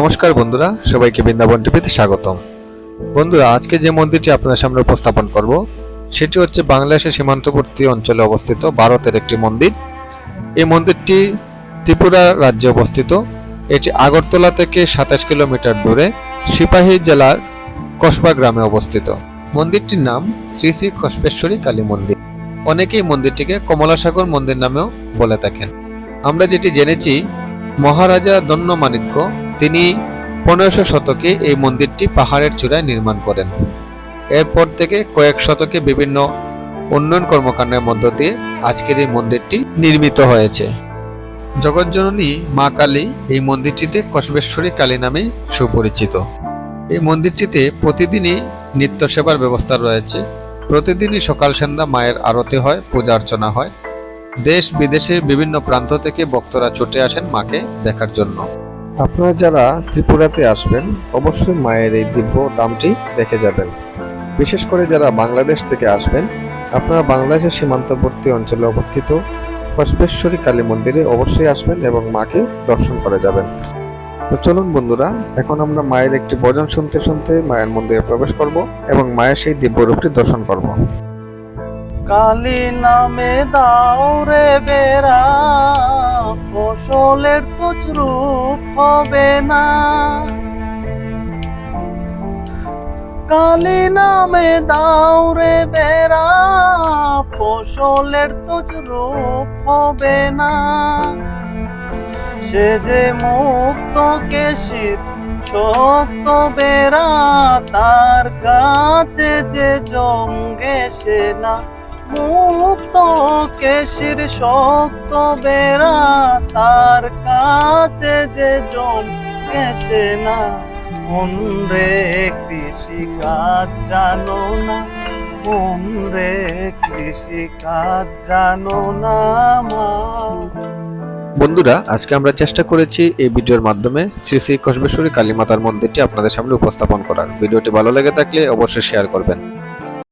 নমস্কার বন্ধুরা, সবাইকে বৃন্দাবন টিভিতে স্বাগতম। বন্ধুরা, আজকে যে মন্দিরটি আপনাদের সামনে উপস্থাপন করব সেটি হচ্ছে বাংলাদেশের সীমান্তবর্তী অঞ্চলে অবস্থিত ভারতের একটি মন্দির। এই মন্দিরটি ত্রিপুরা রাজ্যে অবস্থিত। এটি আগরতলা থেকে 27 কিলোমিটার দূরে সিপাহী জেলার কসবা গ্রামে অবস্থিত। মন্দিরটির নাম শ্রী শ্রী কসবেশ্বরী কালী মন্দির। অনেকেই মন্দিরটিকে কমলাসাগর মন্দির নামেও বলে থাকেন। আমরা যেটি জেনেছি, মহারাজা দন্যমাণিক্য তিনি 1500 শতকে এই মন্দিরটি পাহাড়ের চূড়ায় নির্মাণ করেন। এরপর থেকে কয়েক শতকে বিভিন্ন উন্নয়ন কর্মকাণ্ডের মধ্য দিয়ে আজকের এই মন্দিরটি নির্মিত হয়েছে। জগৎজননী মা কালী এই মন্দিরটিতে কসবেশ্বরী কালী নামে সুপরিচিত। এই মন্দিরটিতে প্রতিদিনই নিত্য সেবার ব্যবস্থা রয়েছে। প্রতিদিনই সকাল সন্ধ্যা মায়ের আরতি হয়, পূজা অর্চনা হয়। দেশ বিদেশের বিভিন্ন প্রান্ত থেকে ভক্তরা ছুটে আসেন মাকে দেখার জন্য। আপনারা যারা ত্রিপুরাতে আসবেন অবশ্যই মায়ের এই দিব্য ধামটি দেখে যাবেন। বিশেষ করে যারা বাংলাদেশ থেকে আসবেন, আপনারা বাংলাদেশের সীমান্তবর্তী অঞ্চলে অবস্থিত কসবেশ্বরী কালী মন্দিরে অবশ্যই আসবেন এবং মাকে দর্শন করে যাবেন। তো চলুন বন্ধুরা, এখন আমরা মায়ের একটি ভজন শুনতে শুনতে মায়ের মন্দিরে প্রবেশ করব এবং মায়ের সেই দিব্য রূপটি দর্শন করব। কালী নামে দাও রে বেড়া, ফসলের তুচ রূপ হবে না। কালী নামে দাও রে বেড়া, ফসলের তুচ রূপ হবে না। সে যে মুক্ত কেশির শক্ত বেড়া, তার কাছে যে জঙ্গে সে না। মুক্ত কেশির শক্ত বেড়া, তার কাছে যে জঙ্গে সে না। মন রে কৃষি কাজ জানো না, মন রে কৃষি কাজ জানো না মা। বন্ধুরা, আজকে আমরা চেষ্টা করেছি এই ভিডিওর মাধ্যমে শ্রী শ্রী কসবেশ্বরী কালী মাতার মন্দিরটি আপনাদের সামনে উপস্থাপন করার। ভিডিওটি ভালো লেগে থাকলে অবশ্যই শেয়ার করবেন।